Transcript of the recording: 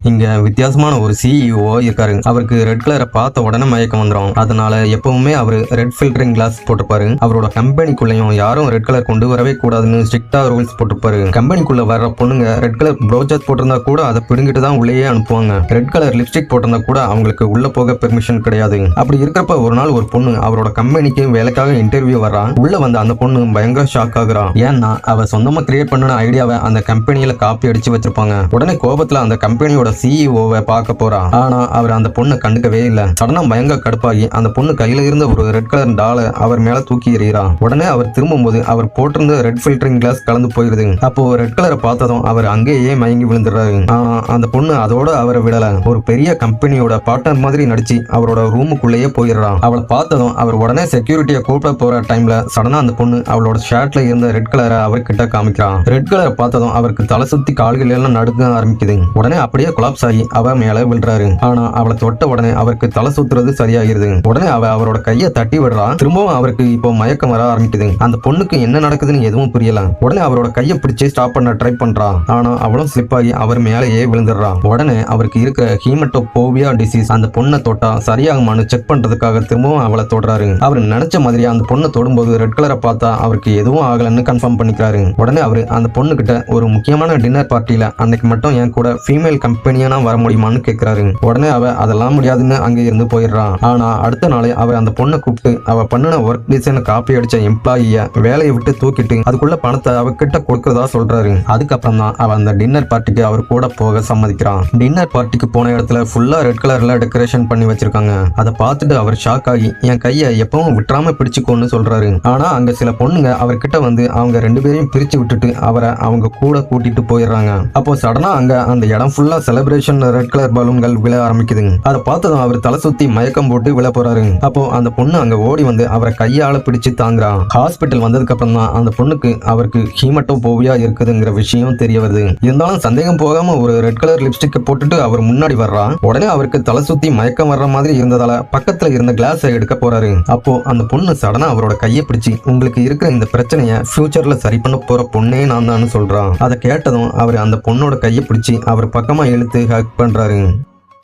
இங்க வித்தியாசமான ஒரு சிஇஓ இருக்காரு. அவருக்கு ரெட் கலரை பார்த்த உடனே மயக்கம் வந்துடும். அதனால எப்பவுமே அவரு ரெட் ஃபில்டரிங் கிளாஸ் போட்டிருப்பாரு. அவரோட கம்பெனிக்குள்ளயும் யாரும் ரெட் கலர் கொண்டு வரவே கூடாதுன்னு ஸ்ட்ரிக்டா ரூல்ஸ் போட்டிருப்பாரு. கம்பெனிக்குள்ள வர்ற பொண்ணுங்க ரெட் கலர் ப்ளவுசர் போட்டிருந்தா கூட அதை பிடுங்கிட்டு தான் உள்ளேயே அனுப்புவாங்க. ரெட் கலர் லிப்ஸ்டிக் போட்டிருந்தா கூட அவங்களுக்கு உள்ள போக பெர்மிஷன் கிடையாது. அப்படி இருக்கிறப்ப ஒரு நாள் ஒரு பொண்ணு அவரோட கம்பெனிக்கு வேலைக்காக இன்டர்வியூ வர்றான். உள்ள வந்து அந்த பொண்ணு பயங்கர ஷாக் ஆகுறான். ஏன்னா அவ சொந்தமா கிரியேட் பண்ண ஐடியாவை அந்த கம்பெனியில காப்பி அடிச்சு வச்சிருப்பாங்க. உடனே கோபத்துல அந்த கம்பெனியோட சிஇஓவை பார்க்க போறான். ஆனா அவர் அந்த பொண்ணை கண்டுக்கவே இல்லை. சடனா பயங்கர கடுப்பாகி அந்த பொண்ணு கையில இருந்த ஒரு ரெட் கலர் டாலை அவர் மேல தூக்கி எறிகிறான். உடனே அவர் திரும்பும்போது அவர் போட்டிருந்த ரெட் ஃபில்டரிங் கிளாஸ் கலந்து போயிருது. அப்போ ரெட் கலரை பார்த்ததும் அவர் அங்கேயே மயங்கி விழுந்துடுறாரு. ஆனா அந்த பொண்ணு அதோட அவரை விடல. ஒரு பெரிய கம்பெனியோட பார்ட்னர் மாதிரி நடிச்சு அவரோட ரூமுக்குள்ளேயே போயிடுறான். அவளை பார்த்ததும் அவர் உடனே செக்யூரிட்டியை கூப்பிட போற டைம்ல சடனா அந்த பொண்ணு அவளோட ஷர்ட்ல இருந்த ரெட் கலரை அவர்கிட்ட காமிக்கிறான். ரெட் கலரை பார்த்ததும் அவருக்கு தலை சுத்தி கால்கள் எல்லாம் நடுக்க ஆரம்பிக்குது. உடனே அப்படியே கொலாப்ஸ் ஆகி அவ மேல விழுறாரு. ஆனா அவளை தொட்ட உடனே அவருக்கு தலை சுத்துறது சரியாயிருது. உடனே அவரோட கையை தட்டி விடுறா. திரும்பவும் அவருக்கு இப்போ மயக்கம் வர ஆரம்பிக்குது. அந்த பொண்ணுக்கு என்ன நடக்குதுன்னு எதுவும் புரியல. உடனே அவரோட கையை பிடிச்சு ஸ்டாப் பண்ண ட்ரை பண்றா. ஆனா அவளும் ஸ்லிப் ஆகி அவர் மேலேயே விழுந்துடுறா. உடனே அவருக்கு இருக்க ஹீமட்டோபோபியா டிசீஸ் அந்த பொண்ணை தொட்டா சரியாகுமான்னு செக் பண்றதுக்காக திரும்பவும் அவளை தொடுறாரு. அவர் நினைச்ச மாதிரி அந்த பொண்ணை தொடும்போது ரெட் கலரை பார்த்தா அவருக்கு எதுவும் ஆகலன்னு கன்ஃபார்ம் பண்ணிக்கிறாரு. உடனே அவரு அந்த பொண்ணு கிட்ட ஒரு முக்கியமான டின்னர் பார்ட்டியில அன்னைக்கு மட்டும் என் கூட ஃபீமேல் கம்பெனியானா வர முடியுமான்னு கேட்கிறாரு. உடனே அவ அதெல்லாம் முடியாதுன்னு அங்க இருந்து போயிடுறான். ஆனா அடுத்த நாளே அவர் அந்த பொண்ணை கூப்பிட்டு அவ பண்ணின ஒர்க் டிசைனை காப்பி அடிச்ச எம்ப்ளாயிய வேலையை விட்டு தூக்கிட்டு அதுக்குள்ள பணத்தை அவகிட்ட கொடுக்கறதா சொல்றாரு. அதுக்கப்புறம் தான் அவ அந்த டின்னர் பார்ட்டிக்கு அவர் கூட போக சம்மதிக்கிறான். டின்னர் பார்ட்டிக்கு போன இடத்துல ஃபுல்லா ரெட் கலர்ல டெக்கரேஷன் பண்ணி வச்சிருக்காங்க. அதை பார்த்துட்டு அவர் ஷாக் ஆகி என் கையை எப்பவும் விட்டுறாம பிடிச்சுக்கோன்னு சொல்றாரு. ஆனா அங்க சில பொண்ணுங்க அவர்கிட்ட வந்து அவங்க ரெண்டு பேரையும் பிரிச்சு விட்டுட்டு அவரை அவங்க கூட கூட்டிட்டு போயிடுறாங்க. அப்போ சடனா அங்க அந்த இடம் ஃபுல்லா செலிப்ரேஷன் ரெட் கலர் பலூன்கள் விழ ஆரம்பிக்குது. அதை பார்த்ததும் அவர் தலை சுத்தி மயக்கம் போட்டு விழ போறாரு. அப்போ அந்த பொண்ணு அங்க ஓடி வந்து அவரை கையால பிடிச்சு தாங்குறான். ஹாஸ்பிட்டல் வந்ததுக்கு அப்புறம் தான் அந்த பொண்ணுக்கு அவருக்கு ஹீமட்டோபோபியா இருக்குதுங்கிற விஷயம் தெரிய வருது. இருந்தாலும் சந்தேகம் போகாம ஒரு ரெட் கலர் லிப்ஸ்டிக் போட்டுட்டு அவர் முன்னாடி வர்றான். உடனே அவருக்கு தலை சுத்தி மயக்கம் வர்ற மாதிரி இருந்ததால பக்கத்துல இருந்த கிளாஸை எடுக்க போறாரு. அப்போ அந்த பொண்ணு சடனா அவரோட கையை பிடிச்சு உங்களுக்கு இருக்கிற இந்த பிரச்சனைய ஃபியூச்சர்ல சரி பண்ண போற பொண்ணே நான் தான் சொல்றான். அதை கேட்டதும் அவர் அந்த பொண்ணோட கையை பிடிச்சு அவர் பக்கமா இழுத்து ஹக் பண்றாரு.